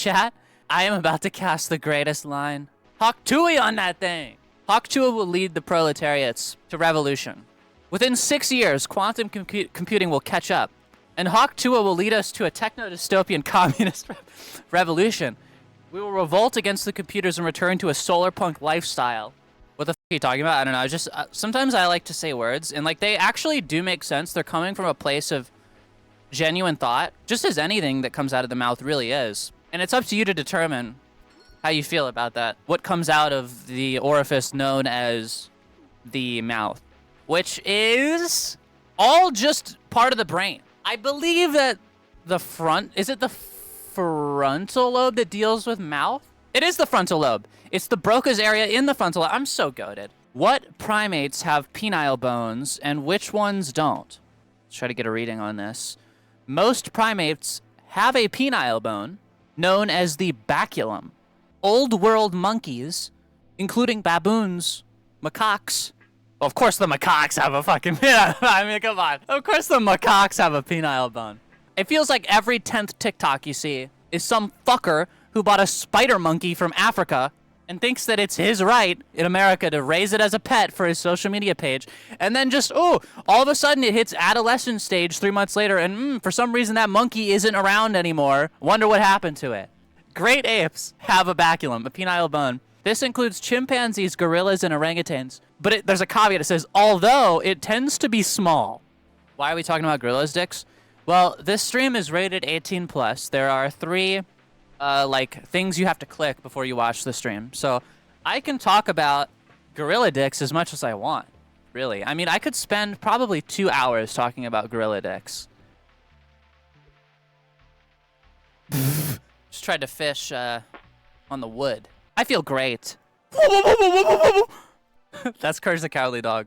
chat, I am about to cast the greatest line. Hawk Tuohy on that thing! Hawk Tuohy will lead the proletariats to revolution. Within 6 years, quantum computing will catch up, and Hawk Tuohy will lead us to a techno-dystopian communist revolution. We will revolt against the computers and return to a solar punk lifestyle. What the f*** are you talking about? I don't know. Just sometimes I like to say words, and like they actually do make sense. They're coming from a place of genuine thought, just as anything that comes out of the mouth really is. And it's up to you to determine how you feel about that. What comes out of the orifice known as the mouth, which is all just part of the brain. I believe that the is it the frontal lobe that deals with mouth? It is the frontal lobe. It's the Broca's area in the frontal lobe. I'm so goated. What primates have penile bones and which ones don't? Let's try to get a reading on this. Most primates have a penile bone known as the baculum. Old world monkeys, including baboons, macaques. Well, of course the macaques have a fucking penile. I mean, come on. Of course the macaques have a penile bone. It feels like every 10th TikTok you see is some fucker who bought a spider monkey from Africa and thinks that it's his right in America to raise it as a pet for his social media page. And then just, all of a sudden it hits adolescent stage 3 months later and for some reason that monkey isn't around anymore. Wonder what happened to it. Great apes have a baculum, a penile bone. This includes chimpanzees, gorillas, and orangutans. But there's a caveat that says, although it tends to be small. Why are we talking about gorillas' dicks? Well, this stream is rated 18+. There are 3, things you have to click before you watch the stream. So I can talk about gorilla dicks as much as I want, really. I mean, I could spend probably 2 hours talking about gorilla dicks. Just tried to fish on the wood. I feel great. That's Courage the Cowardly Dog.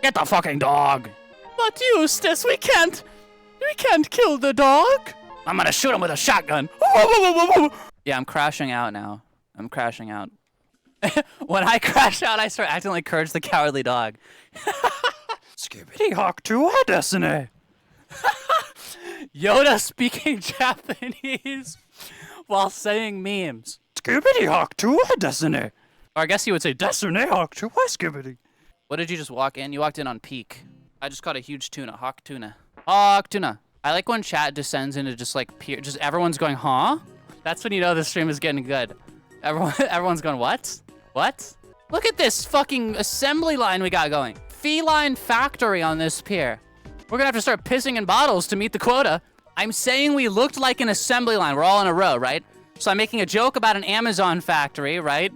Get the fucking dog. But Eustace, we can't kill the dog. I'm gonna shoot him with a shotgun. Yeah, I'm crashing out now. I'm crashing out. When I crash out, I start acting like Courage the Cowardly Dog. Skibbity Hawk to Desne. Yoda speaking Japanese while saying memes. Skibbity Hawk to Desne. Or I guess you would say Desne Hawk to Skibbity. What did you just walk in? You walked in on peak. I just caught a huge tuna. Hawk tuna. Hawk tuna. I like when chat descends into just like just everyone's going, huh? That's when you know the stream is getting good. Everyone's going, what? What? Look at this fucking assembly line we got going. Feline factory on this pier. We're gonna have to start pissing in bottles to meet the quota. I'm saying we looked like an assembly line. We're all in a row, right? So I'm making a joke about an Amazon factory, right?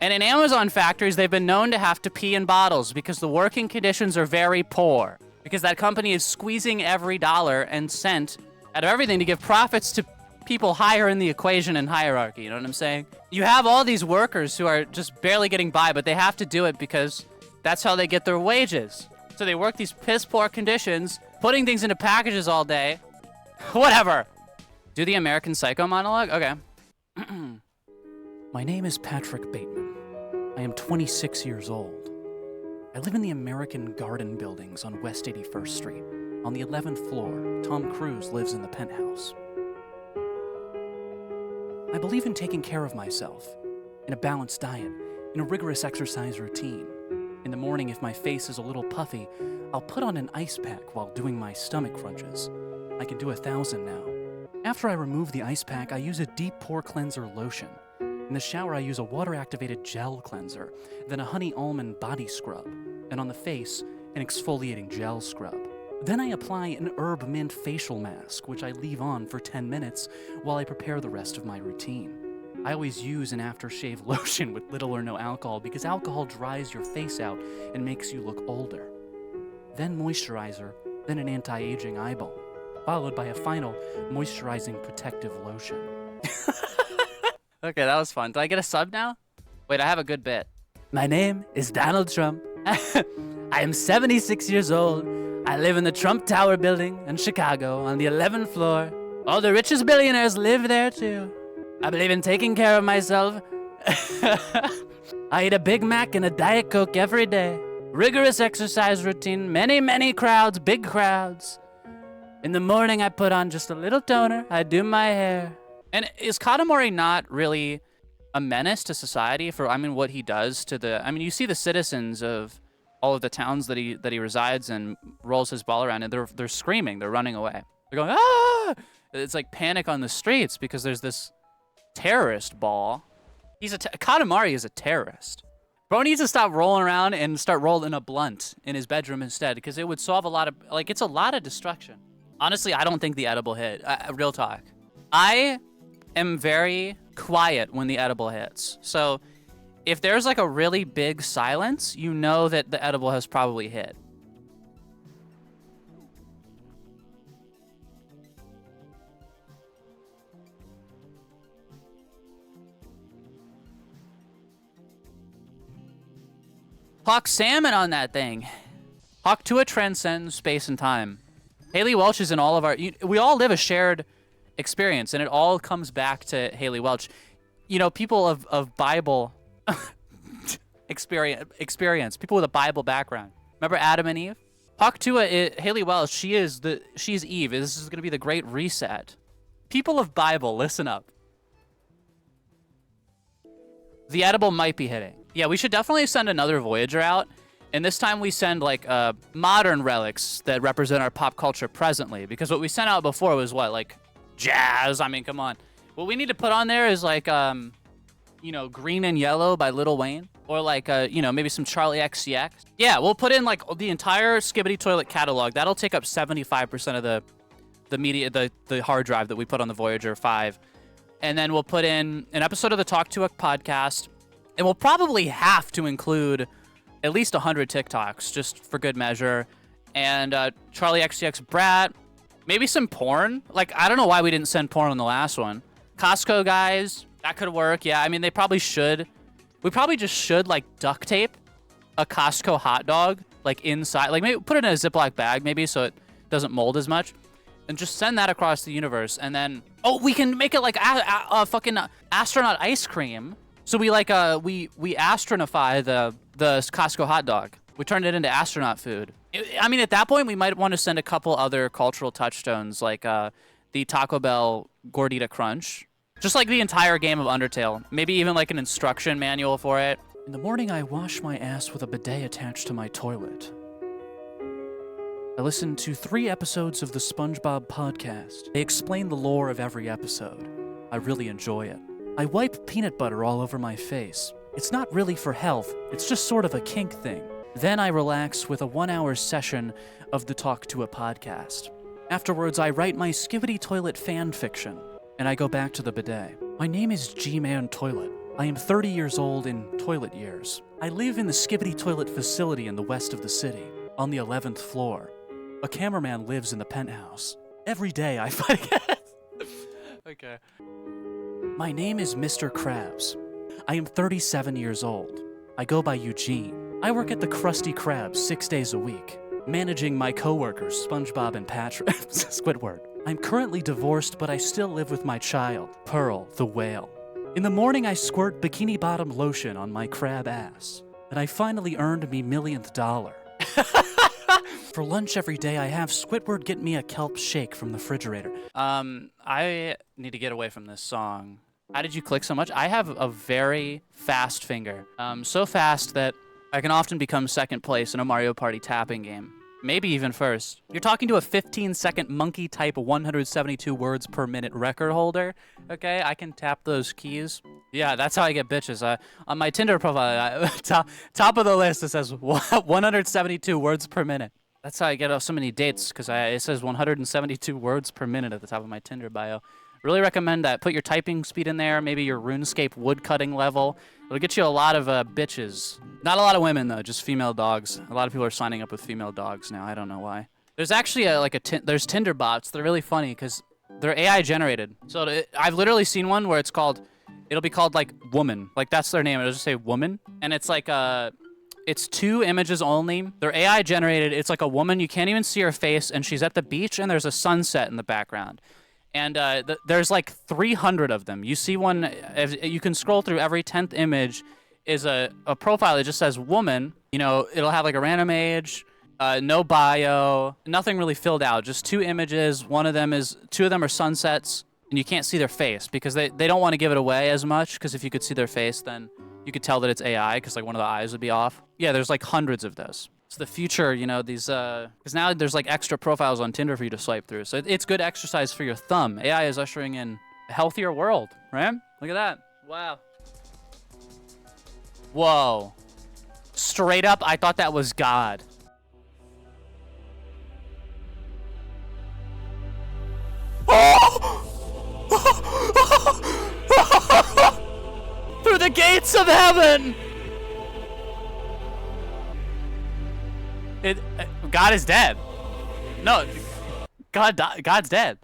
And in Amazon factories, they've been known to have to pee in bottles because the working conditions are very poor. Because that company is squeezing every dollar and cent out of everything to give profits to people higher in the equation and hierarchy. You know what I'm saying? You have all these workers who are just barely getting by, but they have to do it because that's how they get their wages. So they work these piss poor conditions, putting things into packages all day. Whatever. Do the American Psycho monologue? Okay. My name is Patrick Bateman. I am 26 years old. I live in the American Garden buildings on West 81st Street. On the 11th floor, Tom Cruise lives in the penthouse. I believe in taking care of myself, in a balanced diet, in a rigorous exercise routine. In the morning, if my face is a little puffy, I'll put on an ice pack while doing my stomach crunches. I can do 1,000 now. After I remove the ice pack, I use a deep pore cleanser lotion. In the shower, I use a water-activated gel cleanser, then a honey almond body scrub, and on the face, an exfoliating gel scrub. Then I apply an herb mint facial mask, which I leave on for 10 minutes while I prepare the rest of my routine. I always use an aftershave lotion with little or no alcohol because alcohol dries your face out and makes you look older. Then moisturizer, then an anti-aging eye balm, followed by a final moisturizing protective lotion. Okay, that was fun. Do I get a sub now? Wait, I have a good bit. My name is Donald Trump. I am 76 years old. I live in the Trump Tower building in Chicago on the 11th floor. All the richest billionaires live there too. I believe in taking care of myself. I eat a Big Mac and a Diet Coke every day. Rigorous exercise routine, many crowds, big crowds. In the morning, I put on just a little toner. I do my hair. And is Katamari not really a menace to society for, what he does to the... you see the citizens of all of the towns that he resides in, rolls his ball around, and they're screaming. They're running away. They're going, ah! It's like panic on the streets because there's this terrorist ball. Katamari is a terrorist. Bro needs to stop rolling around and start rolling a blunt in his bedroom instead, because it would solve a lot of... it's a lot of destruction. Honestly, I don't think the edible hit. Real talk. I am very quiet when the edible hits. So if there's like a really big silence, you know that the edible has probably hit. Hawk salmon on that thing. Hawk Tua transcends space and time. Haley Welch is in all of our... we all live a shared experience, and it all comes back to Haley Welch. People of Bible experience, people with a Bible background. Remember Adam and Eve? Hawk Tua, Haley Welch, she's Eve. This is going to be the great reset. People of Bible, listen up. The edible might be hitting. Yeah, we should definitely send another Voyager out. And this time we send, modern relics that represent our pop culture presently. Because what we sent out before was what? Jazz? Come on. What we need to put on there is, Green and Yellow by Lil Wayne. Or, maybe some Charlie XCX. Yeah, we'll put in, the entire Skibbity Toilet catalog. That'll take up 75% of the media, the hard drive that we put on the Voyager 5. And then we'll put in an episode of the Talk to a podcast. And we'll probably have to include at least 100 TikToks, just for good measure. And Charlie XCX Brat. Maybe some porn. I don't know why we didn't send porn on the last one. Costco guys. That could work. Yeah, they probably should. We probably just should, duct tape a Costco hot dog, inside. Maybe put it in a Ziploc bag, maybe, so it doesn't mold as much. And just send that across the universe. And then... oh, we can make it a fucking astronaut ice cream. So we astronify the Costco hot dog. We turn it into astronaut food. At that point, we might want to send a couple other cultural touchstones, the Taco Bell Gordita Crunch. Just the entire game of Undertale. Maybe even an instruction manual for it. In the morning, I wash my ass with a bidet attached to my toilet. I listen to 3 episodes of the SpongeBob podcast. They explain the lore of every episode. I really enjoy it. I wipe peanut butter all over my face. It's not really for health, it's just sort of a kink thing. Then I relax with a 1-hour session of the Talk to a podcast. Afterwards, I write my Skibbity Toilet fan fiction, and I go back to the bidet. My name is G-Man Toilet. I am 30 years old in toilet years. I live in the Skibbity Toilet facility in the west of the city, on the 11th floor. A cameraman lives in the penthouse. Every day I fight... Okay. My name is Mr. Krabs. I am 37 years old. I go by Eugene. I work at the Krusty Krab 6 days a week, managing my coworkers, SpongeBob and Patrick. Squidward. I'm currently divorced, but I still live with my child, Pearl, the whale. In the morning, I squirt bikini bottom lotion on my crab ass, and I finally earned me millionth dollar. For lunch every day, I have Squidward get me a kelp shake from the refrigerator. I need to get away from this song. How did you click so much? I have a very fast finger. So fast that I can often become second place in a Mario Party tapping game. Maybe even first. You're talking to a 15-second monkey-type 172 words per minute record holder. Okay, I can tap those keys. Yeah, that's how I get bitches. On my Tinder profile, top of the list, it says 172 words per minute. That's how I get so many dates, because it says 172 words per minute at the top of my Tinder bio. Really recommend that. Put your typing speed in there, maybe your RuneScape woodcutting level. It'll get you a lot of bitches. Not a lot of women, though, just female dogs. A lot of people are signing up with female dogs now. I don't know why. There's actually there's Tinder bots. They're really funny because they're AI generated. So I've literally seen one where it'll be called woman. That's their name. It'll just say woman. And it's it's 2 images only. They're AI generated. It's a woman. You can't even see her face, and she's at the beach, and there's a sunset in the background. And there's 300 of them. You see one, you can scroll through every 10th image, is a profile that just says woman. You know, it'll have like a random age, no bio, nothing really filled out, just 2 images. 2 of them are sunsets, and you can't see their face because they don't want to give it away as much, because if you could see their face, then you could tell that it's AI, because like one of the eyes would be off. Yeah, there's like hundreds of those. It's the future, you know, these, because now there's like extra profiles on Tinder for you to swipe through. So it's good exercise for your thumb. AI is ushering in a healthier world, right? Look at that. Wow. Whoa. Straight up, I thought that was God. Through the gates of heaven! God is dead. No, God's dead.